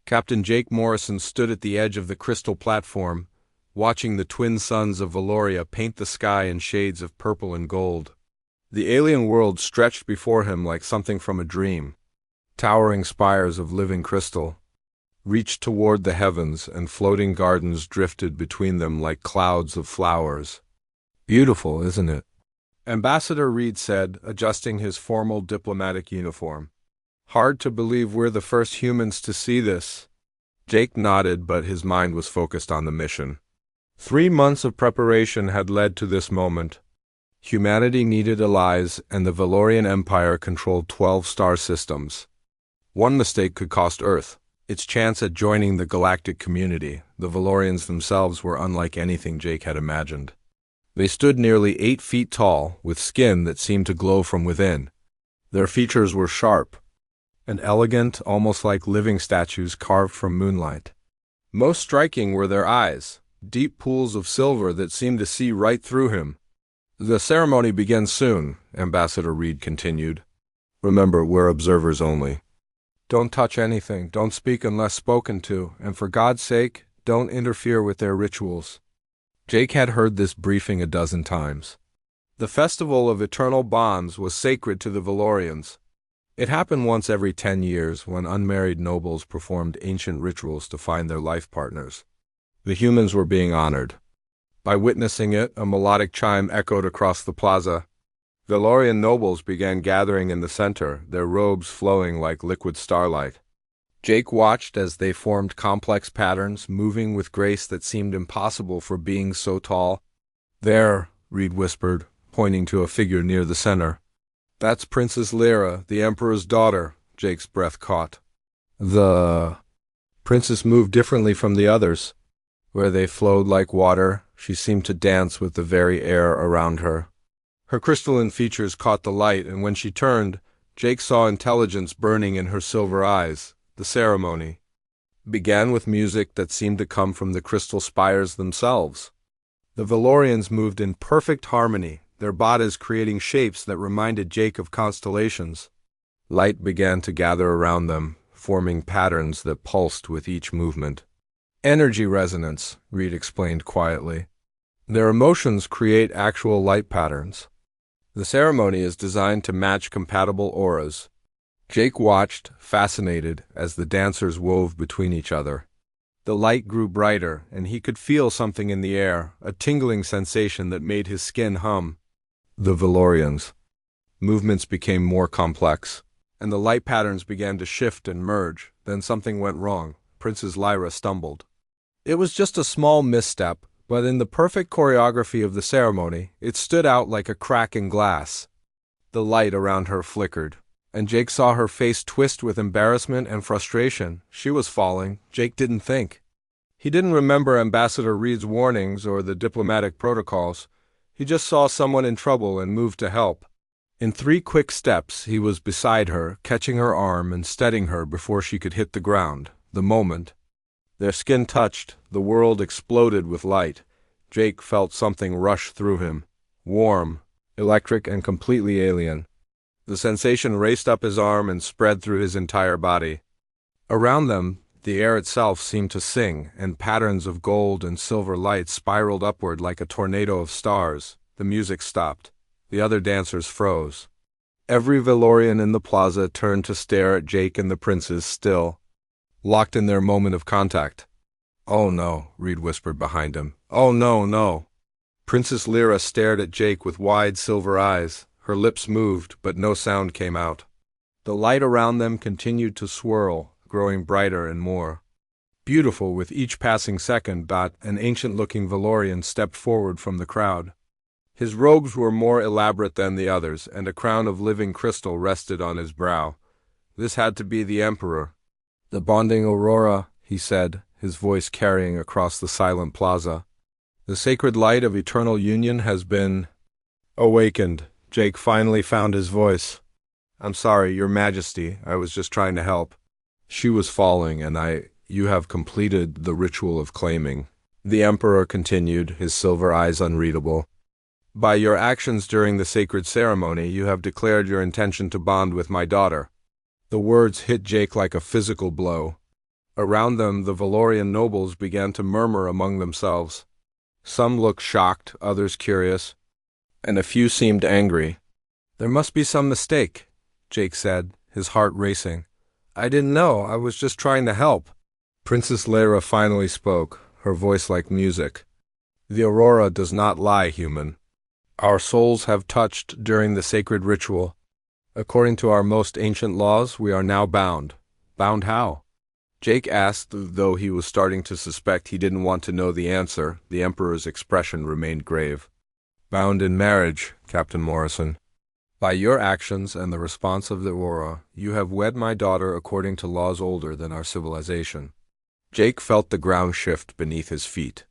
Captain Jake Morrison stood at the edge of the crystal platform, watching the twin suns of Valoria paint the sky in shades of purple and gold. The alien world stretched before him like something from a dream. Towering spires of living crystal reached toward the heavens, and floating gardens drifted between them like clouds of flowers. "Beautiful, isn't it?" Ambassador Reed said, adjusting his formal diplomatic uniform. "Hard to believe we're the first humans to see this." Jake nodded, but his mind was focused on the mission. 3 months of preparation had led to this moment. Humanity needed allies, and the Valorian Empire controlled 12 star systems. One mistake could cost Earth its chance at joining the galactic community. The Valorians themselves were unlike anything Jake had imagined. They stood nearly 8 feet tall, with skin that seemed to glow from within. Their features were sharp and elegant, almost like living statues carved from moonlight. Most striking were their eyes, deep pools of silver that seemed to see right through him. "The ceremony begins soon," Ambassador Reed continued. "Remember, we're observers only. Don't touch anything, don't speak unless spoken to, and for God's sake, don't interfere with their rituals." Jake had heard this briefing a dozen times. The Festival of Eternal Bonds was sacred to the Valorians. It happened once every 10 years, when unmarried nobles performed ancient rituals to find their life partners. The humans were being honored. By witnessing it, a melodic chime echoed across the plaza. Valorian nobles began gathering in the center, their robes flowing like liquid starlight. Jake watched as they formed complex patterns, moving with grace that seemed impossible for beings so tall. "There," Reed whispered, pointing to a figure near the center. "That's Princess Lyra, the Emperor's daughter." Jake's breath caught. The princess moved differently from the others. Where they flowed like water, she seemed to dance with the very air around her. Her crystalline features caught the light, and when she turned, Jake saw intelligence burning in her silver eyes. The ceremony began with music that seemed to come from the crystal spires themselves. The Valorians moved in perfect harmony, their bodies creating shapes that reminded Jake of constellations. Light began to gather around them, forming patterns that pulsed with each movement. "Energy resonance," Reed explained quietly. "Their emotions create actual light patterns. The ceremony is designed to match compatible auras." Jake watched, fascinated, as the dancers wove between each other. The light grew brighter, and he could feel something in the air, a tingling sensation that made his skin hum. The Valorians' movements became more complex, and the light patterns began to shift and merge. Then something went wrong. Princess Lyra stumbled. It was just a small misstep, but in the perfect choreography of the ceremony, it stood out like a crack in glass. The light around her flickered, and Jake saw her face twist with embarrassment and frustration. She was falling. Jake didn't think. He didn't remember Ambassador Reed's warnings or the diplomatic protocols. He just saw someone in trouble and moved to help. In 3 quick steps, he was beside her, catching her arm and steadying her before she could hit the ground. The moment their skin touched, the world exploded with light. Jake felt something rush through him. Warm, electric, and completely alien. The sensation raced up his arm and spread through his entire body. Around them, the air itself seemed to sing, and patterns of gold and silver light spiraled upward like a tornado of stars. The music stopped. The other dancers froze. Every Valorian in the plaza turned to stare at Jake and the princess, still locked in their moment of contact. "Oh no," Reed whispered behind him. "Oh no, no." Princess Lyra stared at Jake with wide silver eyes. Her lips moved, but no sound came out. The light around them continued to swirl, growing brighter and more beautiful with each passing second. An ancient-looking Valorian stepped forward from the crowd. His robes were more elaborate than the others, and a crown of living crystal rested on his brow. This had to be the Emperor. "The bonding aurora," he said, his voice carrying across the silent plaza. "The sacred light of eternal union has been awakened." Jake finally found his voice. "I'm sorry, Your Majesty, I was just trying to help." She was falling, and you have completed the ritual of claiming. The Emperor continued, his silver eyes unreadable. "By your actions during the sacred ceremony, you have declared your intention to bond with my daughter." The words hit Jake like a physical blow. Around them, the Valorian nobles began to murmur among themselves. Some looked shocked, others curious, and a few seemed angry. "There must be some mistake," Jake said, his heart racing. "I didn't know. I was just trying to help." Princess Lyra finally spoke, her voice like music. "The Aurora does not lie, human. Our souls have touched during the sacred ritual. According to our most ancient laws, we are now bound. Bound how?" Jake asked, though he was starting to suspect he didn't want to know the answer. The Emperor's expression remained grave. "Bound in marriage, Captain Morrison. By your actions and the response of the Aurora, you have wed my daughter according to laws older than our civilization." Jake felt the ground shift beneath his feet.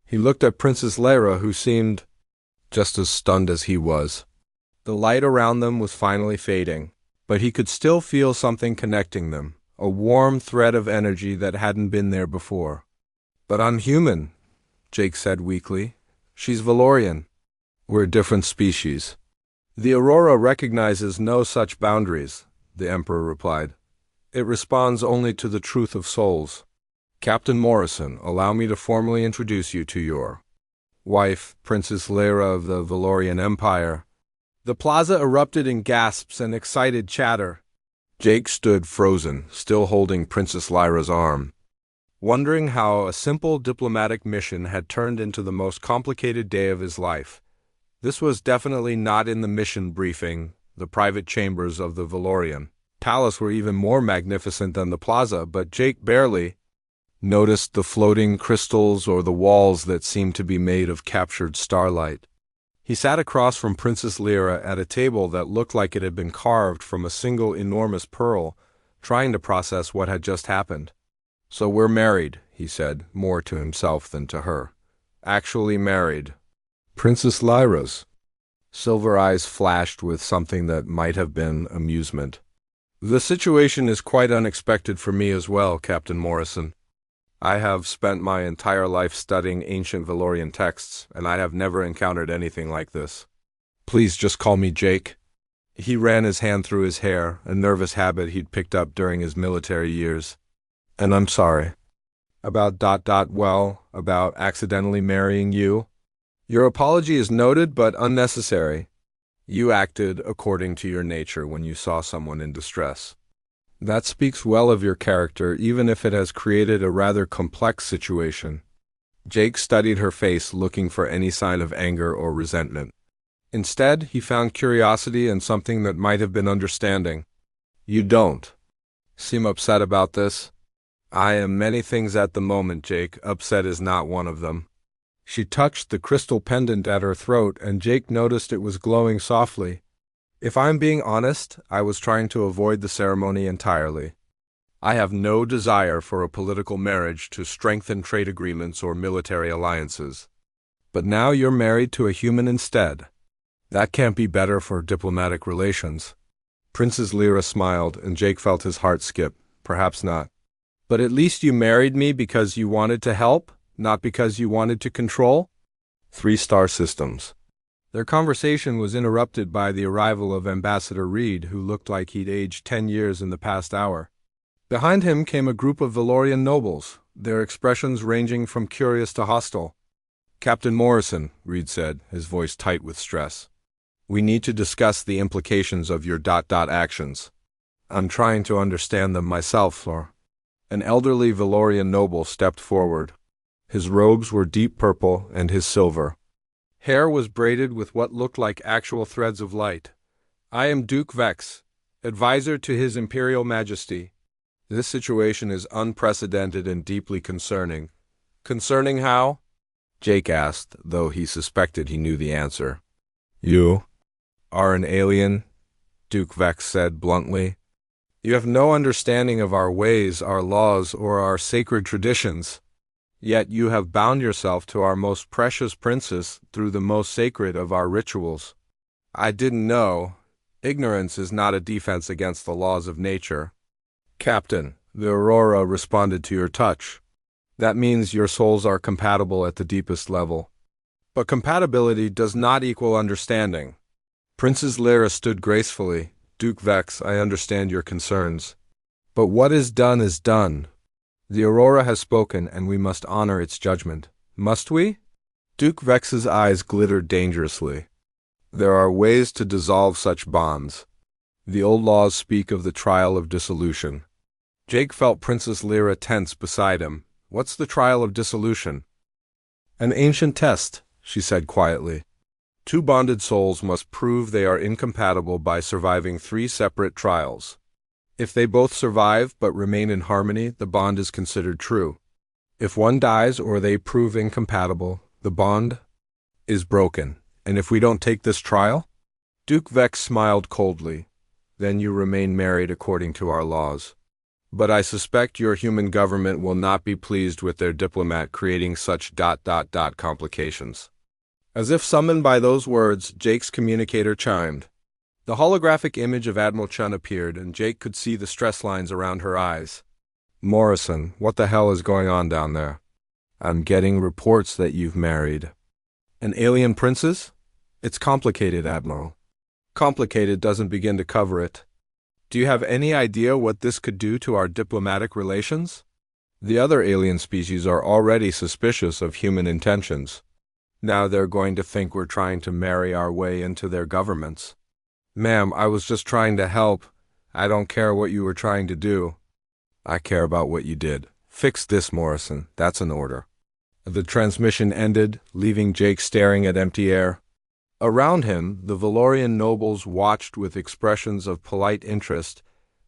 He looked at Princess Lyra, who seemed just as stunned as he was. The light around them was finally fading, but he could still feel something connecting them, a warm thread of energy that hadn't been there before. "But I'm human," Jake said weakly. "She's Valorian. We're a different species." "The Aurora recognizes no such boundaries," the Emperor replied. "It responds only to the truth of souls. Captain Morrison, allow me to formally introduce you to your wife, Princess Lyra of the Valorian Empire." The plaza erupted in gasps and excited chatter. Jake stood frozen, still holding Princess Lyra's arm, wondering how a simple diplomatic mission had turned into the most complicated day of his life. This was definitely not in the mission briefing, the private chambers of the Valorian palace were even more magnificent than the plaza, but Jake barely noticed the floating crystals or the walls that seemed to be made of captured starlight. He sat across from Princess Lyra at a table that looked like it had been carved from a single enormous pearl, trying to process what had just happened. "So we're married," he said, more to himself than to her. "Actually married." Princess Lyra's silver eyes flashed with something that might have been amusement. "The situation is quite unexpected for me as well, Captain Morrison. I have spent my entire life studying ancient Valorian texts, and I have never encountered anything like this. Please just call me Jake." He ran his hand through his hair, a nervous habit he'd picked up during his military years. "And I'm sorry. About about accidentally marrying you. Your apology is noted but unnecessary. You acted according to your nature when you saw someone in distress. That speaks well of your character, even if it has created a rather complex situation." Jake studied her face, looking for any sign of anger or resentment. Instead, he found curiosity and something that might have been understanding. "You don't seem upset about this." "I am many things at the moment, Jake. Upset is not one of them." She touched the crystal pendant at her throat, and Jake noticed it was glowing softly. "If I'm being honest, I was trying to avoid the ceremony entirely. I have no desire for a political marriage to strengthen trade agreements or military alliances. But now you're married to a human instead. That can't be better for diplomatic relations." Princess Lyra smiled, and Jake felt his heart skip. Perhaps not. "But at least you married me because you wanted to help, not because you wanted to control?" 3-star systems. Their conversation was interrupted by the arrival of Ambassador Reed, who looked like he'd aged 10 years in the past hour. Behind him came a group of Valorian nobles, their expressions ranging from curious to hostile. "Captain Morrison," Reed said, his voice tight with stress. "We need to discuss the implications of your actions. I'm trying to understand them myself, Lord." An elderly Valorian noble stepped forward. His robes were deep purple and his silver hair was braided with what looked like actual threads of light. "I am Duke Vex, advisor to His Imperial Majesty. This situation is unprecedented and deeply concerning." "Concerning how?" Jake asked, though he suspected he knew the answer. "You are an alien," Duke Vex said bluntly. "You have no understanding of our ways, our laws, or our sacred traditions. Yet you have bound yourself to our most precious princess through the most sacred of our rituals." "I didn't know. Ignorance is not a defense against the laws of nature." "Captain, the Aurora responded to your touch. That means your souls are compatible at the deepest level. But compatibility does not equal understanding." Princess Lyra stood gracefully. "Duke Vex, I understand your concerns. But what is done is done. The Aurora has spoken, and we must honor its judgment. Must we? Duke Vex's eyes glittered dangerously. There are ways to dissolve such bonds. The old laws speak of the trial of dissolution. Jake felt Princess Lyra tense beside him. What's the trial of dissolution? An ancient test, she said quietly. Two bonded souls must prove they are incompatible by surviving 3 separate trials. If they both survive but remain in harmony, the bond is considered true. If one dies or they prove incompatible, the bond is broken. And if we don't take this trial? Duke Vex smiled coldly. Then you remain married according to our laws. But I suspect your human government will not be pleased with their diplomat creating such ... complications. As if summoned by those words, Jake's communicator chimed. The holographic image of Admiral Chun appeared, and Jake could see the stress lines around her eyes. Morrison, what the hell is going on down there? I'm getting reports that you've married an alien princess? It's complicated, Admiral. Complicated doesn't begin to cover it. Do you have any idea what this could do to our diplomatic relations? The other alien species are already suspicious of human intentions. Now they're going to think we're trying to marry our way into their governments. Ma'am, I was just trying to help. I don't care what you were trying to do. I care about what you did. Fix this, Morrison. That's an order. The transmission ended, leaving Jake staring at empty air. Around him, the Valorian nobles watched with expressions of polite interest,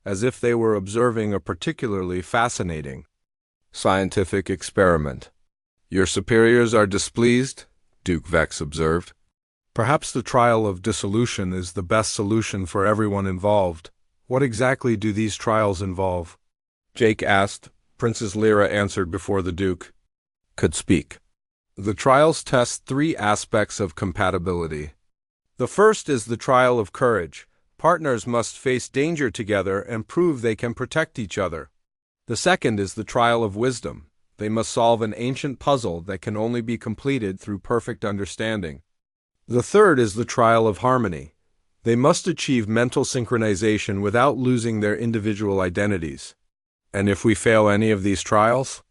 as if they were observing a particularly fascinating scientific experiment. Your superiors are displeased? Duke Vex observed. Perhaps the trial of dissolution is the best solution for everyone involved. What exactly do these trials involve? Jake asked. Princess Lyra answered before the Duke could speak. The trials test 3 aspects of compatibility. The first is the trial of courage. Partners must face danger together and prove they can protect each other. The second is the trial of wisdom. They must solve an ancient puzzle that can only be completed through perfect understanding. The third is the trial of harmony. They must achieve mental synchronization without losing their individual identities. And if we fail any of these trials,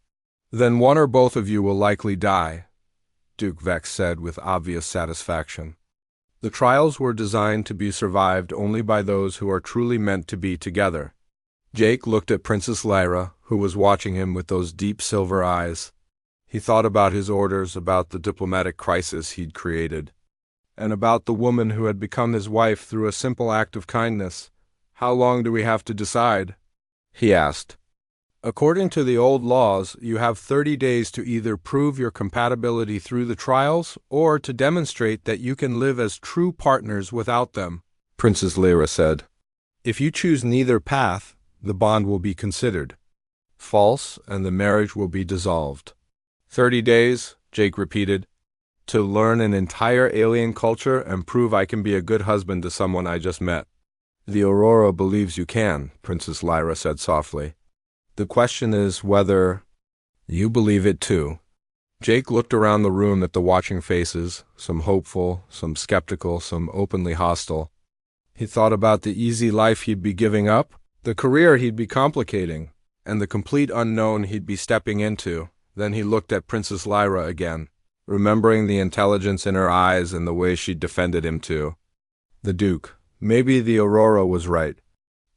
then one or both of you will likely die, Duke Vex said with obvious satisfaction. The trials were designed to be survived only by those who are truly meant to be together. Jake looked at Princess Lyra, who was watching him with those deep silver eyes. He thought about his orders, about the diplomatic crisis he'd created, and about the woman who had become his wife through a simple act of kindness. How long do we have to decide? He asked. According to the old laws, you have 30 days to either prove your compatibility through the trials or to demonstrate that you can live as true partners without them, Princess Lyra said. If you choose neither path, the bond will be considered false and the marriage will be dissolved. 30 days, Jake repeated, to learn an entire alien culture and prove I can be a good husband to someone I just met. The Aurora believes you can, Princess Lyra said softly. The question is whether you believe it too. Jake looked around the room at the watching faces, some hopeful, some skeptical, some openly hostile. He thought about the easy life he'd be giving up, the career he'd be complicating, and the complete unknown he'd be stepping into. Then he looked at Princess Lyra again, remembering the intelligence in her eyes and the way she'd defended him too. The Duke. Maybe the Aurora was right.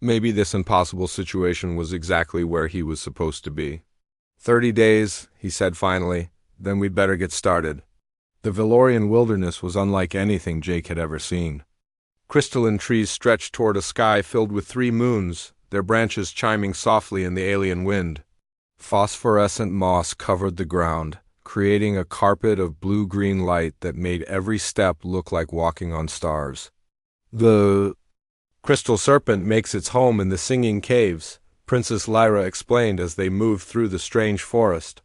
Maybe this impossible situation was exactly where he was supposed to be. 30 days, he said finally, then we'd better get started. The Valorian wilderness was unlike anything Jake had ever seen. Crystalline trees stretched toward a sky filled with 3 moons, their branches chiming softly in the alien wind. Phosphorescent moss covered the ground, creating a carpet of blue-green light that made every step look like walking on stars. The crystal serpent makes its home in the singing caves, Princess Lyra explained as they moved through the strange forest.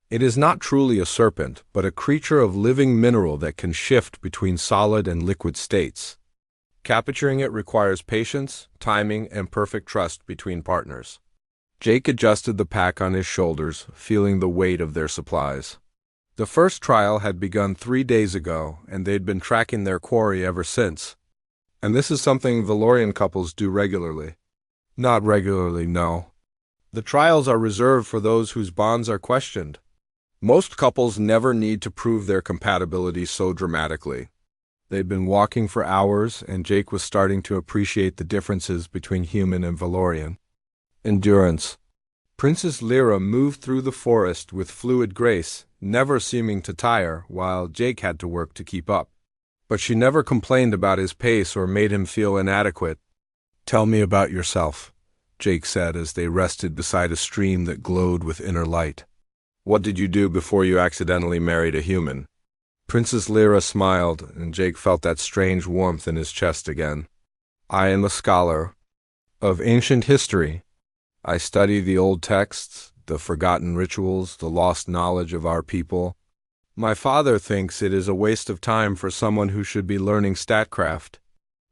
It is not truly a serpent, but a creature of living mineral that can shift between solid and liquid states. Capturing it requires patience, timing, and perfect trust between partners. Jake adjusted the pack on his shoulders, feeling the weight of their supplies. The first trial had begun 3 days ago, and they'd been tracking their quarry ever since. And this is something Valorian couples do regularly. Not regularly, no. The trials are reserved for those whose bonds are questioned. Most couples never need to prove their compatibility so dramatically. They'd been walking for hours, and Jake was starting to appreciate the differences between human and Valorian. Endurance. Princess Lyra moved through the forest with fluid grace, never seeming to tire, while Jake had to work to keep up. But she never complained about his pace or made him feel inadequate. "Tell me about yourself," Jake said as they rested beside a stream that glowed with inner light. "What did you do before you accidentally married a human?" Princess Lyra smiled, and Jake felt that strange warmth in his chest again. "I am a scholar of ancient history. I study the old texts, the forgotten rituals, the lost knowledge of our people. My father thinks it is a waste of time for someone who should be learning statcraft.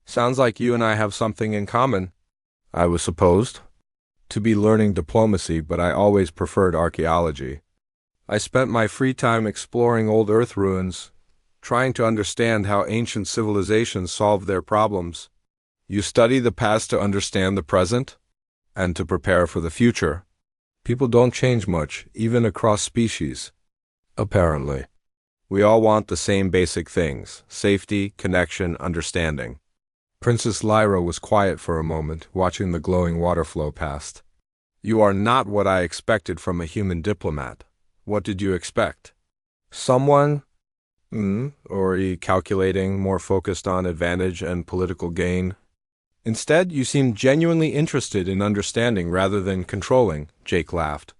Sounds like you and I have something in common." "I was supposed to be learning diplomacy, but I always preferred archaeology. I spent my free time exploring old Earth ruins, trying to understand how ancient civilizations solved their problems." "You study the past to understand the present? And to prepare for the future. People don't change much, even across species. Apparently. We all want the same basic things: safety, connection, understanding." Princess Lyra was quiet for a moment, watching the glowing water flow past. "You are not what I expected from a human diplomat. What did you expect? Someone, or calculating, more focused on advantage and political gain? Instead, you seem genuinely interested in understanding rather than controlling," Jake laughed.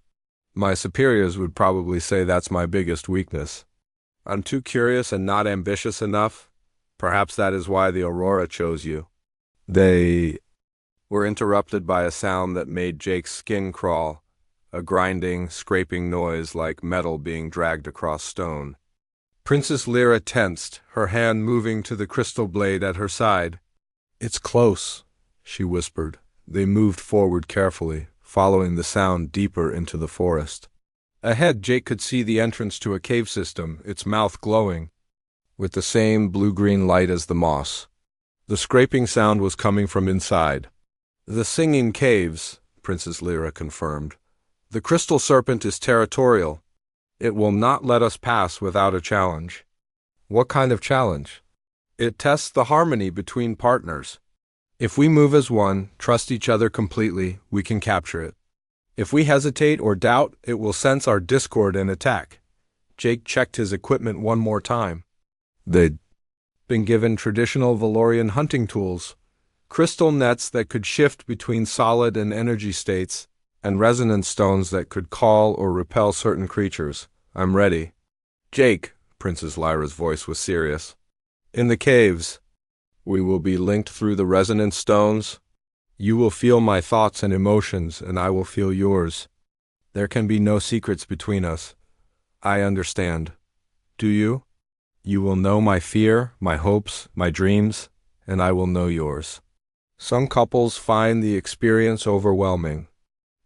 "My superiors would probably say that's my biggest weakness. I'm too curious and not ambitious enough. Perhaps that is why the Aurora chose you." They were interrupted by a sound that made Jake's skin crawl, a grinding, scraping noise like metal being dragged across stone. Princess Lyra tensed, her hand moving to the crystal blade at her side. "It's close," she whispered. They moved forward carefully, following the sound deeper into the forest. Ahead, Jake could see the entrance to a cave system, its mouth glowing with the same blue-green light as the moss. The scraping sound was coming from inside. "The Singing Caves," Princess Lyra confirmed. "The crystal serpent is territorial. It will not let us pass without a challenge." "What kind of challenge?" "It tests the harmony between partners. If we move as one, trust each other completely, we can capture it. If we hesitate or doubt, it will sense our discord and attack." Jake checked his equipment one more time. They'd been given traditional Valorian hunting tools, crystal nets that could shift between solid and energy states, and resonance stones that could call or repel certain creatures. "I'm ready." "Jake," Princess Lyra's voice was serious. "In the caves, we will be linked through the resonance stones. You will feel my thoughts and emotions, and I will feel yours. There can be no secrets between us. I understand. Do you? You will know my fear, my hopes, my dreams, and I will know yours." Some couples find the experience overwhelming.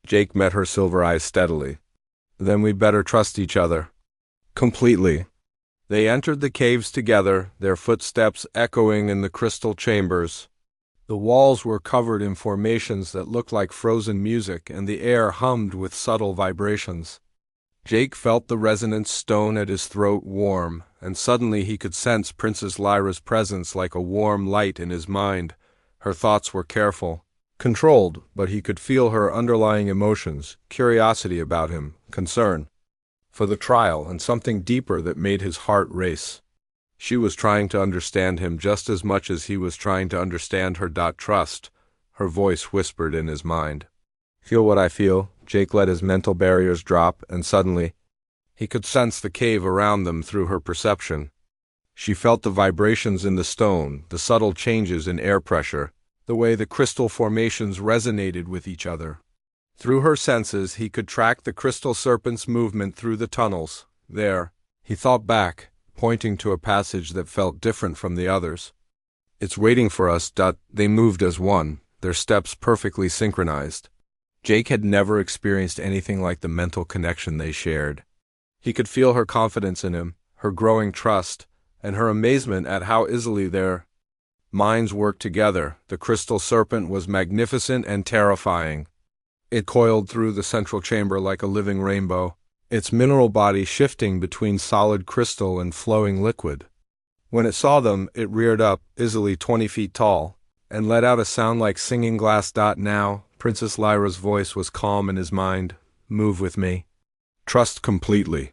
Jake met her silver eyes steadily. "Then we'd better trust each other." "Completely." They entered the caves together, their footsteps echoing in the crystal chambers. The walls were covered in formations that looked like frozen music, and the air hummed with subtle vibrations. Jake felt the resonance stone at his throat warm, and suddenly he could sense Princess Lyra's presence like a warm light in his mind. Her thoughts were careful, controlled, but he could feel her underlying emotions: curiosity about him, concern for the trial, and something deeper that made his heart race. She was trying to understand him just as much as he was trying to understand her. "Trust," her voice whispered in his mind. "Feel what I feel." Jake let his mental barriers drop, and suddenly he could sense the cave around them through her perception. She felt the vibrations in the stone, the subtle changes in air pressure, the way the crystal formations resonated with each other. Through her senses, he could track the crystal serpent's movement through the tunnels. There, he thought back, pointing to a passage that felt different from the others. "It's waiting for us." They moved as one, their steps perfectly synchronized. Jake had never experienced anything like the mental connection they shared. He could feel her confidence in him, her growing trust, and her amazement at how easily their minds worked together. The crystal serpent was magnificent and terrifying. It coiled through the central chamber like a living rainbow, its mineral body shifting between solid crystal and flowing liquid. When it saw them, it reared up, easily 20 feet tall, and let out a sound like singing glass. Now, Princess Lyra's voice was calm in his mind. Move with me. Trust completely.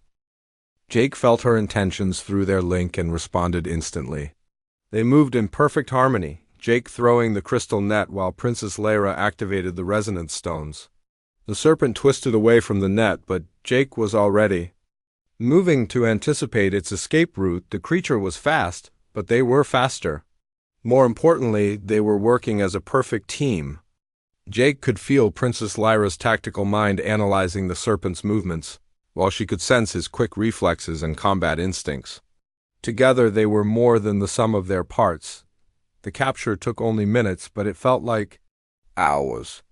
Jake felt her intentions through their link and responded instantly. They moved in perfect harmony, Jake throwing the crystal net while Princess Lyra activated the resonance stones. The serpent twisted away from the net, but Jake was already moving to anticipate its escape route. The creature was fast, but they were faster. More importantly, they were working as a perfect team. Jake could feel Princess Lyra's tactical mind analyzing the serpent's movements, while she could sense his quick reflexes and combat instincts. Together they were more than the sum of their parts. The capture took only minutes, but it felt like hours.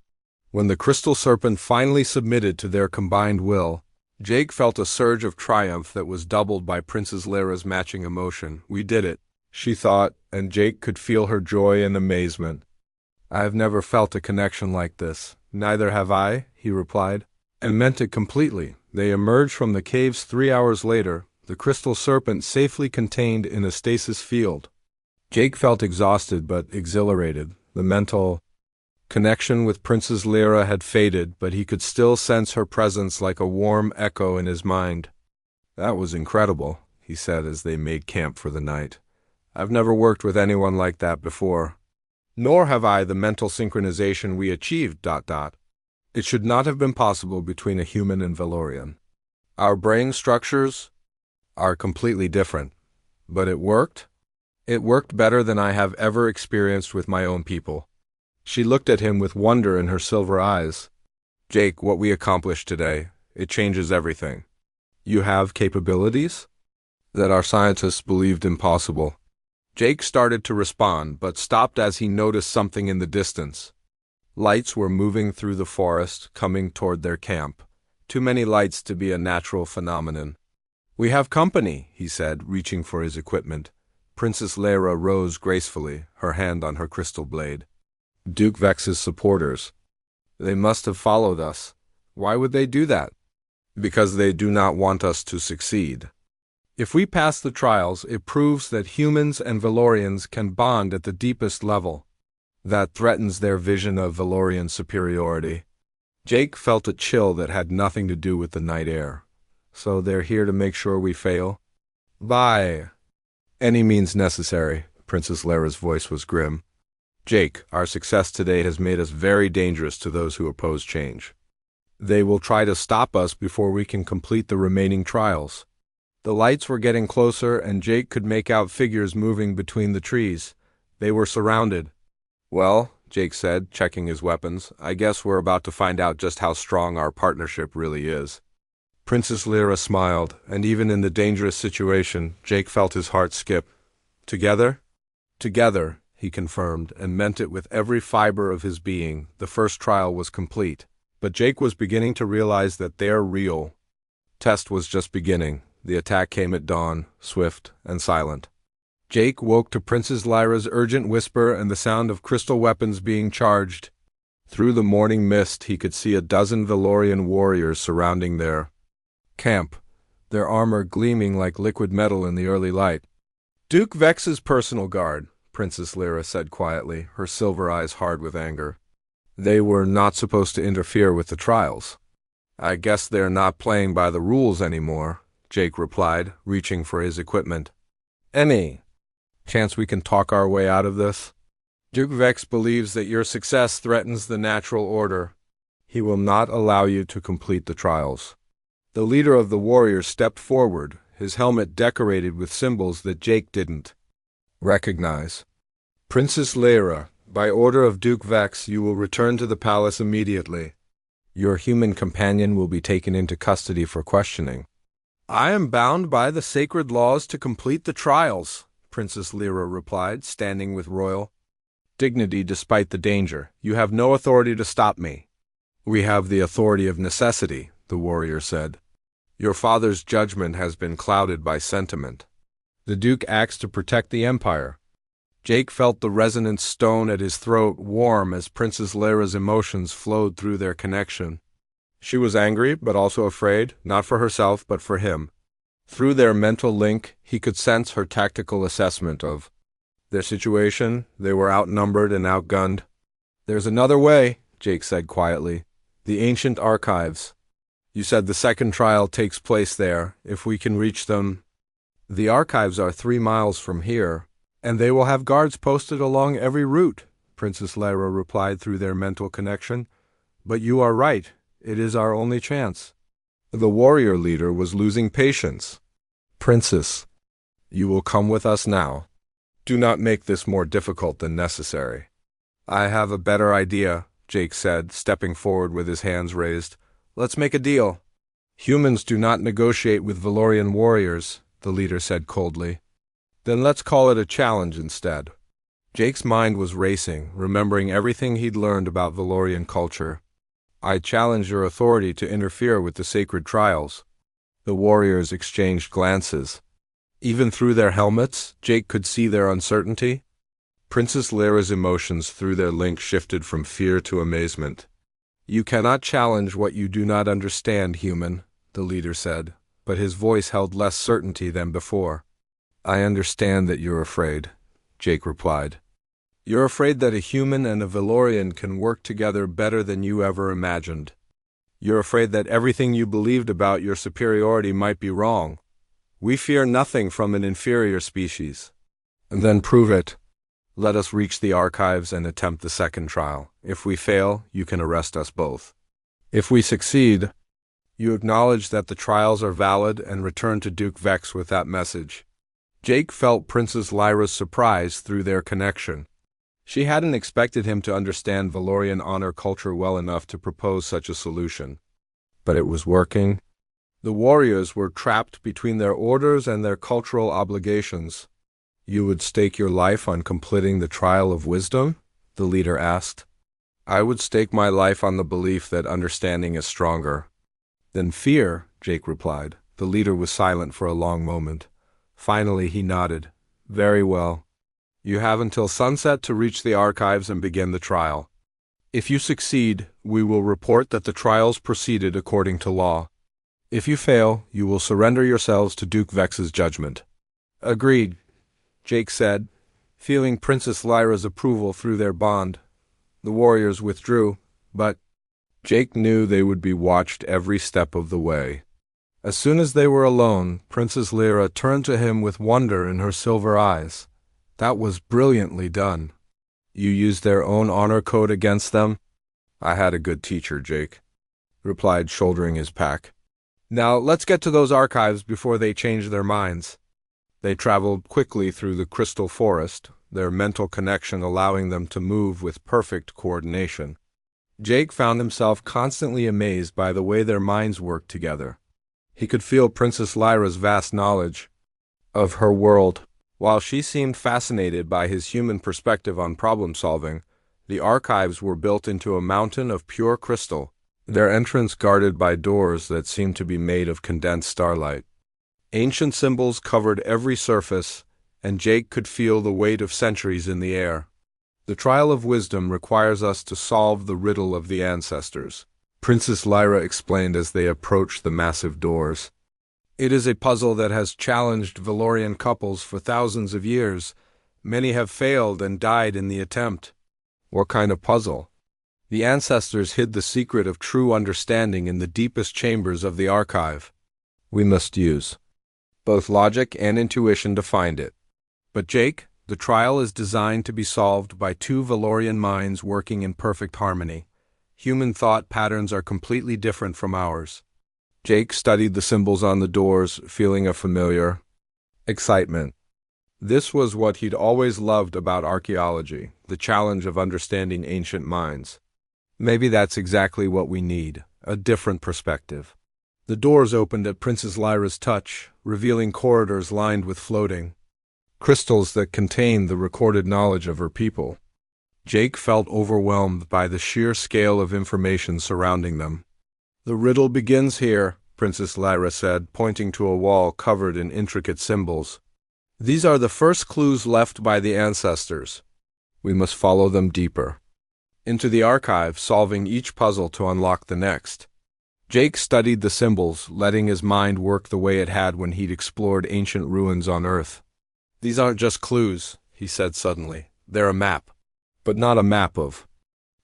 When the crystal serpent finally submitted to their combined will, Jake felt a surge of triumph that was doubled by Princess Lyra's matching emotion. We did it, she thought, and Jake could feel her joy and amazement. I have never felt a connection like this. Neither have I, he replied, and meant it completely. They emerged from the caves 3 hours later, the crystal serpent safely contained in a stasis field. Jake felt exhausted but exhilarated. The mental connection with Princess Lyra had faded, but he could still sense her presence like a warm echo in his mind. That was incredible, he said as they made camp for the night. I've never worked with anyone like that before. Nor have I the mental synchronization we achieved. It should not have been possible between a human and Valorian. Our brain structures are completely different. But it worked? It worked better than I have ever experienced with my own people. She looked at him with wonder in her silver eyes. Jake, what we accomplished today, it changes everything. You have capabilities that our scientists believed impossible. Jake started to respond, but stopped as he noticed something in the distance. Lights were moving through the forest, coming toward their camp. Too many lights to be a natural phenomenon. We have company, he said, reaching for his equipment. Princess Lyra rose gracefully, her hand on her crystal blade. Duke Vex's supporters. They must have followed us. Why would they do that? Because they do not want us to succeed. If we pass the trials, it proves that humans and Valorians can bond at the deepest level. That threatens their vision of Valorian superiority. Jake felt a chill that had nothing to do with the night air. So they're here to make sure we fail? By any means necessary, Princess Lyra's voice was grim. Jake, our success today has made us very dangerous to those who oppose change. They will try to stop us before we can complete the remaining trials. The lights were getting closer, and Jake could make out figures moving between the trees. They were surrounded. Well, Jake said, checking his weapons, I guess we're about to find out just how strong our partnership really is. Princess Lyra smiled, and even in the dangerous situation, Jake felt his heart skip. Together? Together, he confirmed, and meant it with every fiber of his being. The first trial was complete, but Jake was beginning to realize that their real test was just beginning. The attack came at dawn, swift and silent. Jake woke to Princess Lyra's urgent whisper and the sound of crystal weapons being charged. Through the morning mist, he could see a dozen Valorian warriors surrounding their camp, their armor gleaming like liquid metal in the early light. Duke Vex's personal guard, Princess Lyra said quietly, her silver eyes hard with anger. They were not supposed to interfere with the trials. I guess they're not playing by the rules anymore, Jake replied, reaching for his equipment. Any chance we can talk our way out of this? Duke Vex believes that your success threatens the natural order. He will not allow you to complete the trials. The leader of the warriors stepped forward, his helmet decorated with symbols that Jake didn't recognize. Princess Lyra, by order of Duke Vex, you will return to the palace immediately. Your human companion will be taken into custody for questioning. I am bound by the sacred laws to complete the trials, Princess Lyra replied, standing with royal dignity despite the danger. You have no authority to stop me. We have the authority of necessity, the warrior said. Your father's judgment has been clouded by sentiment. The Duke acts to protect the empire. Jake felt the resonant stone at his throat warm as Princess Lyra's emotions flowed through their connection. She was angry, but also afraid, not for herself, but for him. Through their mental link, he could sense her tactical assessment of their situation. They were outnumbered and outgunned. "There's another way," Jake said quietly. "The ancient archives. You said the second trial takes place there. If we can reach them." "The archives are 3 miles from here, and they will have guards posted along every route," Princess Lyra replied through their mental connection. "But you are right. It is our only chance." The warrior leader was losing patience. "Princess, you will come with us now. Do not make this more difficult than necessary." "I have a better idea," Jake said, stepping forward with his hands raised. "Let's make a deal." "Humans do not negotiate with Valorian warriors," the leader said coldly. "Then let's call it a challenge instead." Jake's mind was racing, remembering everything he'd learned about Valorian culture. "I challenge your authority to interfere with the sacred trials." The warriors exchanged glances. Even through their helmets, Jake could see their uncertainty. Princess Lyra's emotions through their link shifted from fear to amazement. "You cannot challenge what you do not understand, human," the leader said, but his voice held less certainty than before. "I understand that you're afraid," Jake replied. "You're afraid that a human and a Valorian can work together better than you ever imagined. You're afraid that everything you believed about your superiority might be wrong. We fear nothing from an inferior species." "Then prove it. Let us reach the archives and attempt the second trial. If we fail, you can arrest us both. If we succeed, you acknowledge that the trials are valid and return to Duke Vex with that message." Jake felt Princess Lyra's surprise through their connection. She hadn't expected him to understand Valorian honor culture well enough to propose such a solution. But it was working. The warriors were trapped between their orders and their cultural obligations. "You would stake your life on completing the trial of wisdom?" the leader asked. "I would stake my life on the belief that understanding is stronger than fear," Jake replied. The leader was silent for a long moment. Finally he nodded. "Very well. You have until sunset to reach the archives and begin the trial. If you succeed, we will report that the trials proceeded according to law. If you fail, you will surrender yourselves to Duke Vex's judgment." "Agreed," Jake said, feeling Princess Lyra's approval through their bond. The warriors withdrew, but Jake knew they would be watched every step of the way. As soon as they were alone, Princess Lyra turned to him with wonder in her silver eyes. "That was brilliantly done. You used their own honor code against them?" "I had a good teacher," Jake replied, shouldering his pack. "Now let's get to those archives before they change their minds." They traveled quickly through the crystal forest, their mental connection allowing them to move with perfect coordination. Jake found himself constantly amazed by the way their minds worked together. He could feel Princess Lyra's vast knowledge of her world. While she seemed fascinated by his human perspective on problem-solving, the archives were built into a mountain of pure crystal, their entrance guarded by doors that seemed to be made of condensed starlight. Ancient symbols covered every surface, and Jake could feel the weight of centuries in the air. "The trial of wisdom requires us to solve the riddle of the ancestors," Princess Lyra explained as they approached the massive doors. "It is a puzzle that has challenged Valorian couples for thousands of years. Many have failed and died in the attempt." "What kind of puzzle?" "The ancestors hid the secret of true understanding in the deepest chambers of the archive. We must use both logic and intuition to find it." "But Jake, the trial is designed to be solved by 2 Valorian minds working in perfect harmony. Human thought patterns are completely different from ours." Jake studied the symbols on the doors, feeling a familiar excitement. This was what he'd always loved about archaeology, the challenge of understanding ancient minds. Maybe that's exactly what we need, a different perspective. The doors opened at Princess Lyra's touch, revealing corridors lined with floating crystals that contained the recorded knowledge of her people. Jake felt overwhelmed by the sheer scale of information surrounding them. "The riddle begins here," Princess Lyra said, pointing to a wall covered in intricate symbols. These are the first clues left by the ancestors. We must follow them deeper into the archive, solving each puzzle to unlock the next. Jake studied the symbols, letting his mind work the way it had when he'd explored ancient ruins on Earth. These aren't just clues, he said suddenly. They're a map. But not a map of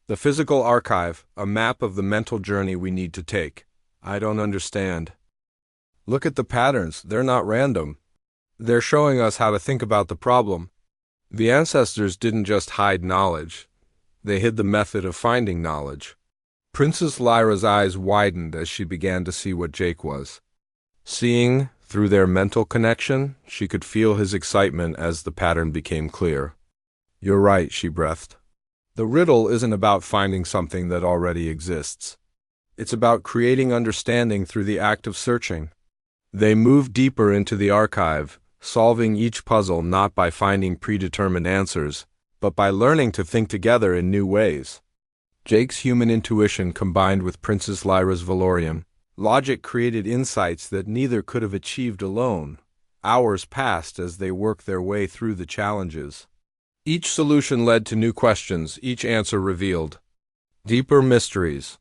the physical archive, a map of the mental journey we need to take. I don't understand. Look at the patterns. They're not random. They're showing us how to think about the problem. The ancestors didn't just hide knowledge. They hid the method of finding knowledge. Princess Lyra's eyes widened as she began to see what Jake was seeing. Through their mental connection, she could feel his excitement as the pattern became clear. You're right, she breathed. The riddle isn't about finding something that already exists. It's about creating understanding through the act of searching. They moved deeper into the archive, solving each puzzle not by finding predetermined answers, but by learning to think together in new ways. Jake's human intuition combined with Princess Lyra's Valorian logic created insights that neither could have achieved alone. Hours passed as they worked their way through the challenges. Each solution led to new questions, each answer revealed deeper mysteries.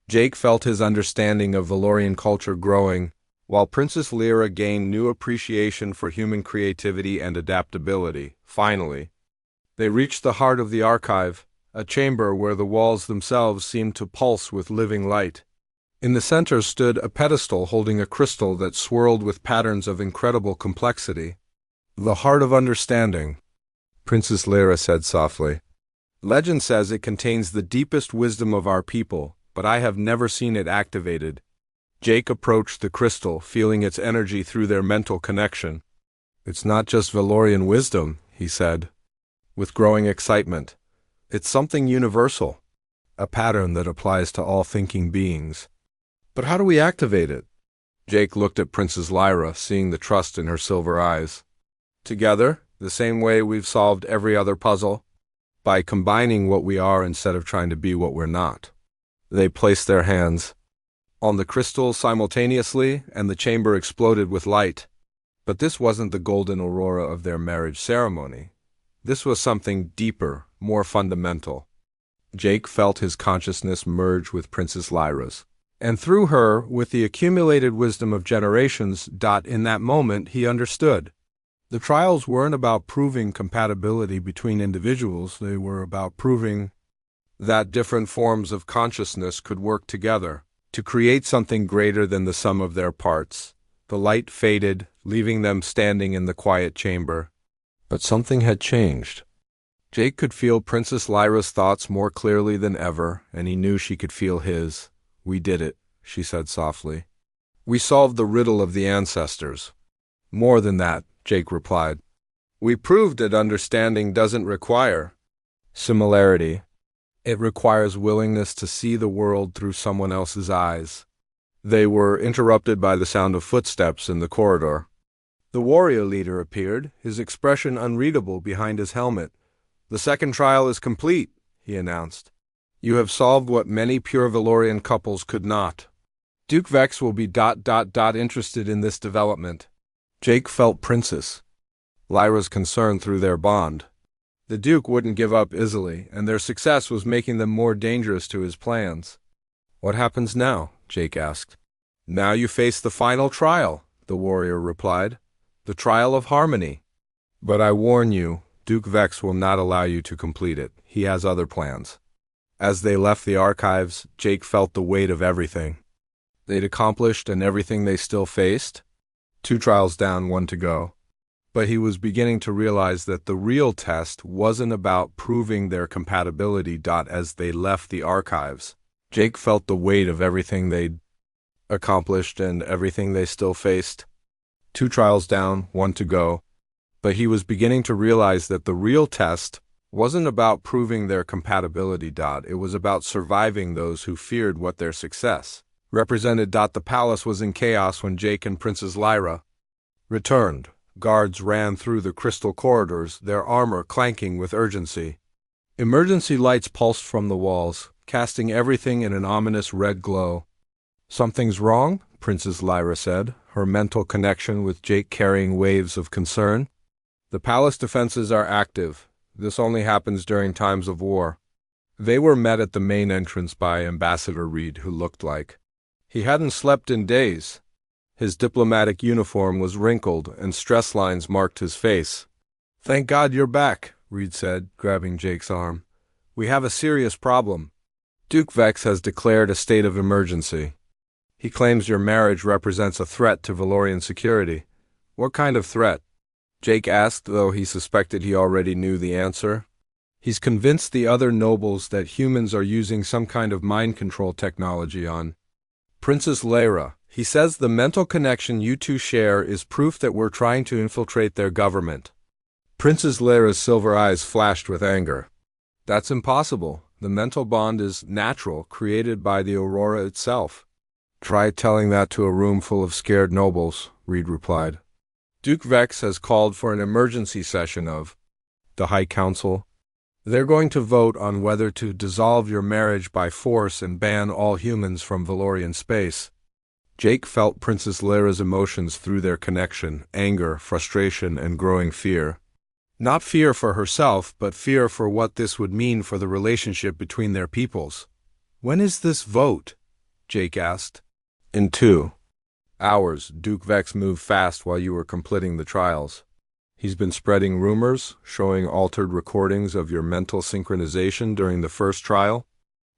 Jake felt his understanding of Valorian culture growing, while Princess Lyra gained new appreciation for human creativity and adaptability. Finally, they reached the heart of the archive, a chamber where the walls themselves seemed to pulse with living light. In the center stood a pedestal holding a crystal that swirled with patterns of incredible complexity. The heart of understanding, Princess Lyra said softly. Legend says it contains the deepest wisdom of our people, but I have never seen it activated. Jake approached the crystal, feeling its energy through their mental connection. It's not just Valorian wisdom, he said, with growing excitement. It's something universal, a pattern that applies to all thinking beings. But how do we activate it? Jake looked at Princess Lyra, seeing the trust in her silver eyes. Together, the same way we've solved every other puzzle, by combining what we are instead of trying to be what we're not. They placed their hands on the crystal simultaneously, and the chamber exploded with light. But this wasn't the golden aurora of their marriage ceremony. This was something deeper, more fundamental. Jake felt his consciousness merge with Princess Lyra's, and through her, with the accumulated wisdom of generations. In that moment, he understood. The trials weren't about proving compatibility between individuals. They were about proving that different forms of consciousness could work together to create something greater than the sum of their parts. The light faded, leaving them standing in the quiet chamber. But something had changed. Jake could feel Princess Lyra's thoughts more clearly than ever, and he knew she could feel his. We did it, she said softly. We solved the riddle of the ancestors. More than that, Jake replied. We proved that understanding doesn't require similarity. It requires willingness to see the world through someone else's eyes. They were interrupted by the sound of footsteps in the corridor. The warrior leader appeared, his expression unreadable behind his helmet. The second trial is complete, he announced. You have solved what many pure Valorian couples could not. Duke Vex will be interested in this development. Jake felt Princess Lyra's concern through their bond. The Duke wouldn't give up easily, and their success was making them more dangerous to his plans. What happens now? Jake asked. Now you face the final trial, the warrior replied. The trial of harmony. But I warn you, Duke Vex will not allow you to complete it. He has other plans. As they left the archives, Jake felt the weight of everything they'd accomplished and everything they still faced. 2 trials down, 1 to go. But he was beginning to realize that the real test wasn't about proving their compatibility. As they left the archives, Jake felt the weight of everything they'd accomplished and everything they still faced. 2 trials down, 1 to go. But he was beginning to realize that the real test wasn't about proving their compatibility. It was about surviving those who feared what their success represented. The palace was in chaos when Jake and Princess Lyra returned. Guards ran through the crystal corridors, their armor clanking with urgency. Emergency lights pulsed from the walls, casting everything in an ominous red glow. Something's wrong, Princess Lyra said, her mental connection with Jake carrying waves of concern. The palace defenses are active. This only happens during times of war. They were met at the main entrance by Ambassador Reed, who looked like he hadn't slept in days. His diplomatic uniform was wrinkled, and stress lines marked his face. "Thank God you're back," Reed said, grabbing Jake's arm. "We have a serious problem. Duke Vex has declared a state of emergency. He claims your marriage represents a threat to Valorian security." "What kind of threat?" Jake asked, though he suspected he already knew the answer. "He's convinced the other nobles that humans are using some kind of mind control technology on Princess Lyra. He says the mental connection you two share is proof that we're trying to infiltrate their government." Princess Lyra's silver eyes flashed with anger. "That's impossible. The mental bond is natural, created by the Aurora itself." "Try telling that to a room full of scared nobles," Reed replied. "Duke Vex has called for an emergency session of the High Council. They're going to vote on whether to dissolve your marriage by force and ban all humans from Valorian space." Jake felt Princess Lyra's emotions through their connection: anger, frustration, and growing fear. Not fear for herself, but fear for what this would mean for the relationship between their peoples. "When is this vote?" Jake asked. "In 2 hours. Duke Vex moved fast while you were completing the trials. He's been spreading rumors, showing altered recordings of your mental synchronization during the first trial.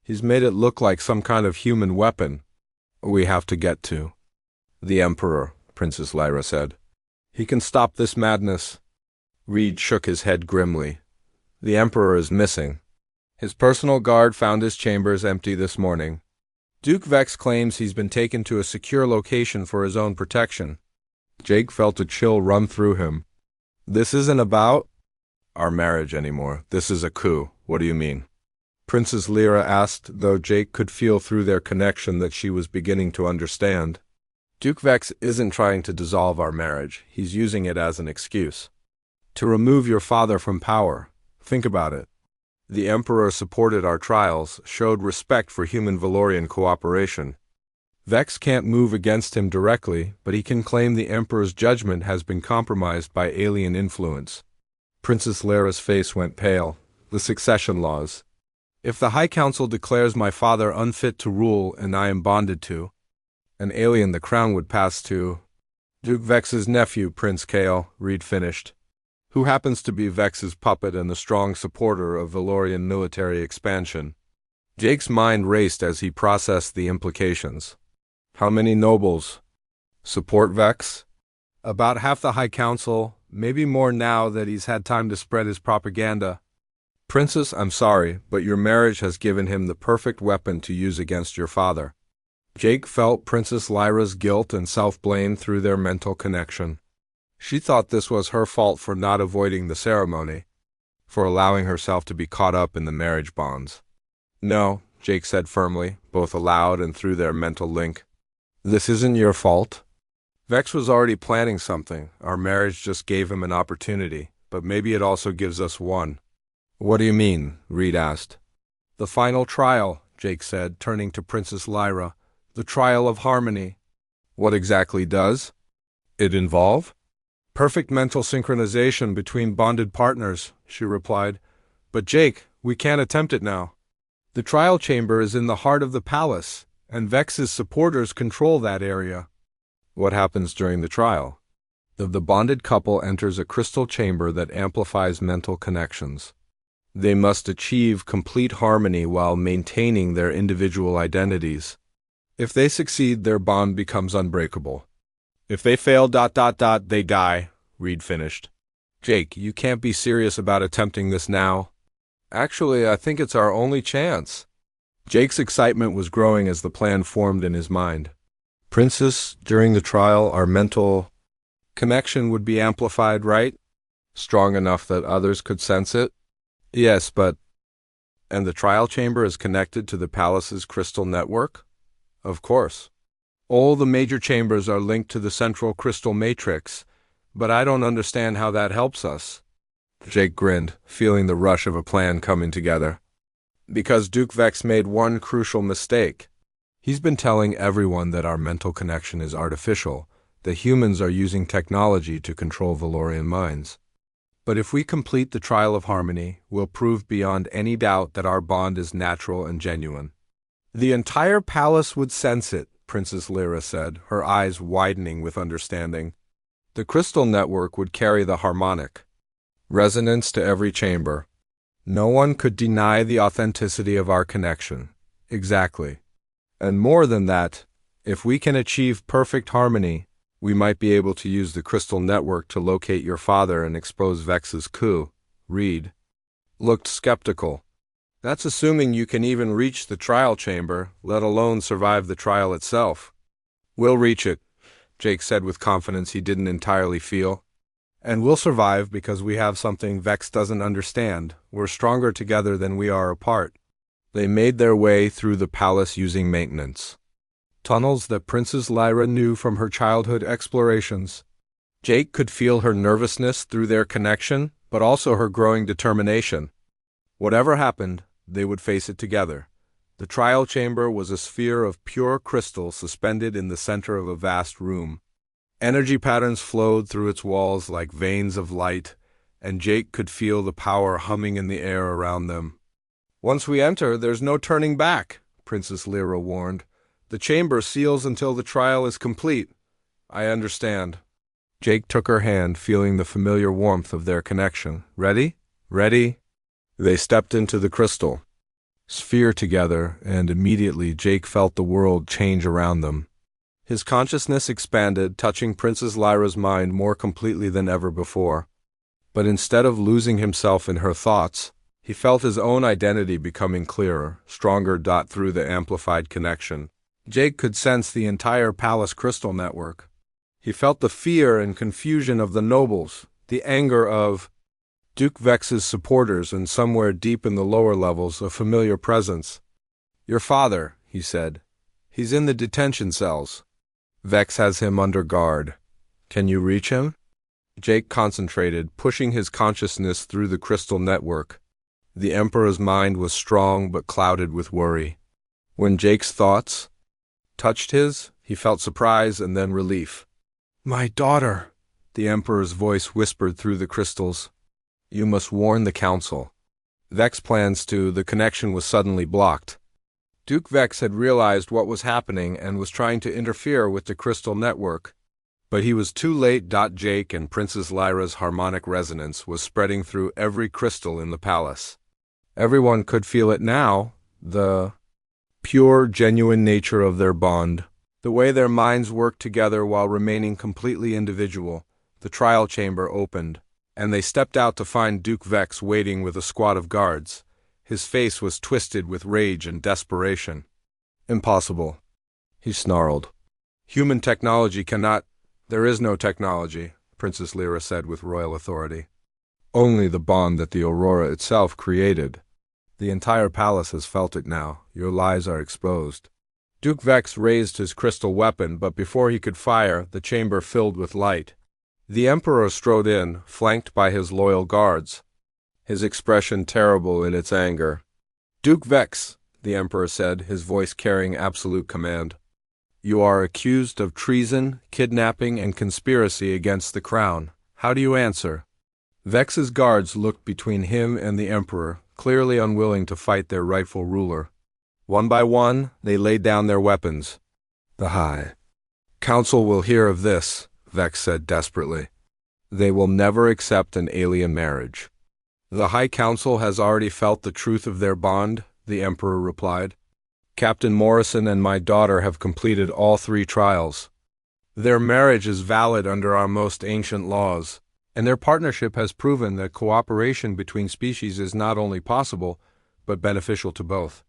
He's made it look like some kind of human weapon. We have to get to the Emperor," Princess Lyra said. "He can stop this madness." Reed shook his head grimly. "The Emperor is missing. His personal guard found his chambers empty this morning. Duke Vex claims he's been taken to a secure location for his own protection." Jake felt a chill run through him. "This isn't about our marriage anymore. This is a coup." "What do you mean?" Princess Lyra asked, though Jake could feel through their connection that she was beginning to understand. "Duke Vex isn't trying to dissolve our marriage. He's using it as an excuse to remove your father from power. Think about it. The Emperor supported our trials, showed respect for human Valorian cooperation. Vex can't move against him directly, but he can claim the Emperor's judgment has been compromised by alien influence." Princess Lyra's face went pale. "The succession laws. If the High Council declares my father unfit to rule and I am bonded to an alien, the crown would pass to Duke Vex's nephew, Prince Kale," Reed finished, "who happens to be Vex's puppet and the strong supporter of Valorian military expansion." Jake's mind raced as he processed the implications. How many nobles support Vex? About half the High Council, maybe more now that he's had time to spread his propaganda. "Princess, I'm sorry, but your marriage has given him the perfect weapon to use against your father." Jake felt Princess Lyra's guilt and self-blame through their mental connection. She thought this was her fault for not avoiding the ceremony, for allowing herself to be caught up in the marriage bonds. "No," Jake said firmly, both aloud and through their mental link. "This isn't your fault. Vex was already planning something. Our marriage just gave him an opportunity, but maybe it also gives us one." "What do you mean?" Reed asked. "The final trial," Jake said, turning to Princess Lyra. "The trial of harmony." "What exactly does it involve?" "Perfect mental synchronization between bonded partners," she replied. "But Jake, we can't attempt it now. The trial chamber is in the heart of the palace, and Vex's supporters control that area." "What happens during the trial?" The bonded couple enters a crystal chamber that amplifies mental connections. They must achieve complete harmony while maintaining their individual identities. If they succeed, their bond becomes unbreakable. If they fail, they die," Reed finished. "Jake, you can't be serious about attempting this now." "Actually, I think it's our only chance." Jake's excitement was growing as the plan formed in his mind. "Princess, during the trial, our mental connection would be amplified, right? Strong enough that others could sense it?" "Yes, but—" "And the trial chamber is connected to the palace's crystal network?" "Of course. All the major chambers are linked to the central crystal matrix, but I don't understand how that helps us." Jake grinned, feeling the rush of a plan coming together. "Because Duke Vex made one crucial mistake. He's been telling everyone that our mental connection is artificial, that humans are using technology to control Valorian minds. But if we complete the trial of harmony, we'll prove beyond any doubt that our bond is natural and genuine. The entire palace would sense it, Princess Lyra said, her eyes widening with understanding. The crystal network would carry the harmonic resonance to every chamber. No one could deny the authenticity of our connection. Exactly. And more than that, if we can achieve perfect harmony, we might be able to use the crystal network to locate your father and expose Vex's coup. Reed looked skeptical. That's assuming you can even reach the trial chamber, let alone survive the trial itself. We'll reach it, Jake said with confidence he didn't entirely feel. And we'll survive because we have something Vex doesn't understand. We're stronger together than we are apart. They made their way through the palace using maintenance tunnels that Princess Lyra knew from her childhood explorations. Jake could feel her nervousness through their connection, but also her growing determination. Whatever happened, they would face it together. The trial chamber was a sphere of pure crystal suspended in the center of a vast room. Energy patterns flowed through its walls like veins of light, and Jake could feel the power humming in the air around them. Once we enter, there's no turning back, Princess Lyra warned. The chamber seals until the trial is complete. I understand. Jake took her hand, feeling the familiar warmth of their connection. Ready? Ready? They stepped into the crystal sphere together, and immediately Jake felt the world change around them. His consciousness expanded, touching Princess Lyra's mind more completely than ever before. But instead of losing himself in her thoughts, he felt his own identity becoming clearer, stronger through the amplified connection. Jake could sense the entire palace crystal network. He felt the fear and confusion of the nobles, the anger of Duke Vex's supporters, and somewhere deep in the lower levels a familiar presence. Your father, he said. He's in the detention cells. Vex has him under guard. Can you reach him? Jake concentrated, pushing his consciousness through the crystal network. The Emperor's mind was strong but clouded with worry. When Jake's thoughts touched his, he felt surprise and then relief. My daughter, the Emperor's voice whispered through the crystals. You must warn the council. Vex plans to. The connection was suddenly blocked. Duke Vex had realized what was happening and was trying to interfere with the crystal network. But he was too late. Jake and Princess Lyra's harmonic resonance was spreading through every crystal in the palace. Everyone could feel it now, the pure, genuine nature of their bond, the way their minds worked together while remaining completely individual. The trial chamber opened, and they stepped out to find Duke Vex waiting with a squad of guards. His face was twisted with rage and desperation. Impossible, he snarled. Human technology cannot. There is no technology, Princess Lyra said with royal authority. Only the bond that the Aurora itself created. The entire palace has felt it now. Your lies are exposed. Duke Vex raised his crystal weapon, but before he could fire, the chamber filled with light. The Emperor strode in, flanked by his loyal guards, his expression terrible in its anger. Duke Vex, the Emperor said, his voice carrying absolute command. You are accused of treason, kidnapping, and conspiracy against the crown. How do you answer? Vex's guards looked between him and the Emperor, clearly unwilling to fight their rightful ruler. One by one, they laid down their weapons. The High Council will hear of this, Vex said desperately. They will never accept an alien marriage. The High Council has already felt the truth of their bond, the Emperor replied. Captain Morrison and my daughter have completed all 3 trials. Their marriage is valid under our most ancient laws, and their partnership has proven that cooperation between species is not only possible, but beneficial to both.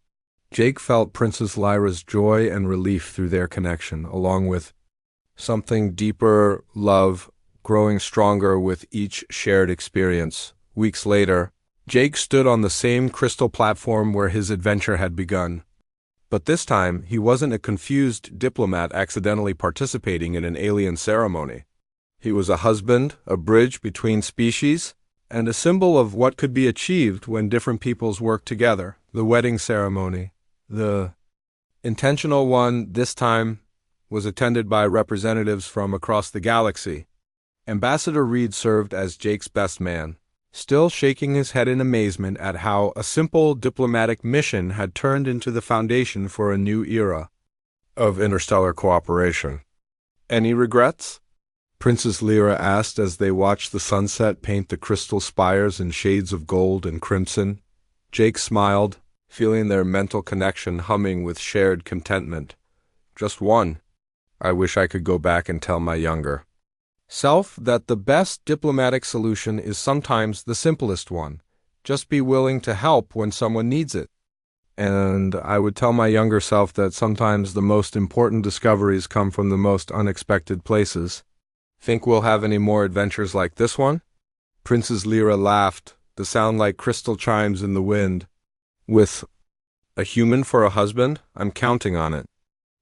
Jake felt Princess Lyra's joy and relief through their connection, along with something deeper, love, growing stronger with each shared experience. Weeks later, Jake stood on the same crystal platform where his adventure had begun. But this time, he wasn't a confused diplomat accidentally participating in an alien ceremony. He was a husband, a bridge between species, and a symbol of what could be achieved when different peoples work together. The wedding ceremony, the intentional one this time, was attended by representatives from across the galaxy. Ambassador Reed served as Jake's best man. still shaking his head in amazement at how a simple diplomatic mission had turned into the foundation for a new era of interstellar cooperation. Any regrets? Princess Lyra asked as they watched the sunset paint the crystal spires in shades of gold and crimson. Jake smiled, feeling their mental connection humming with shared contentment. Just one. I wish I could go back and tell my younger self that the best diplomatic solution is sometimes the simplest one. Just be willing to help when someone needs it. And I would tell my younger self that sometimes the most important discoveries come from the most unexpected places. Think we'll have any more adventures like this one? Princess Lyra laughed, the sound like crystal chimes in the wind. With a human for a husband? I'm counting on it.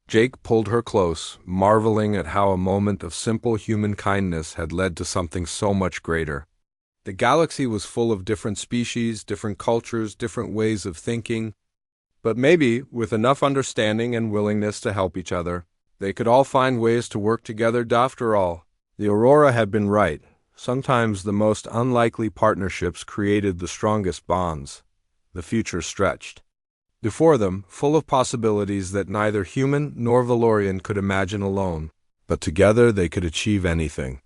Jake pulled her close, marveling at how a moment of simple human kindness had led to something so much greater. The galaxy was full of different species, different cultures, different ways of thinking, but maybe, with enough understanding and willingness to help each other, they could all find ways to work together. After all, the Aurora had been right. Sometimes the most unlikely partnerships created the strongest bonds. The future stretched before them, full of possibilities that neither human nor Valorian could imagine alone, but together they could achieve anything.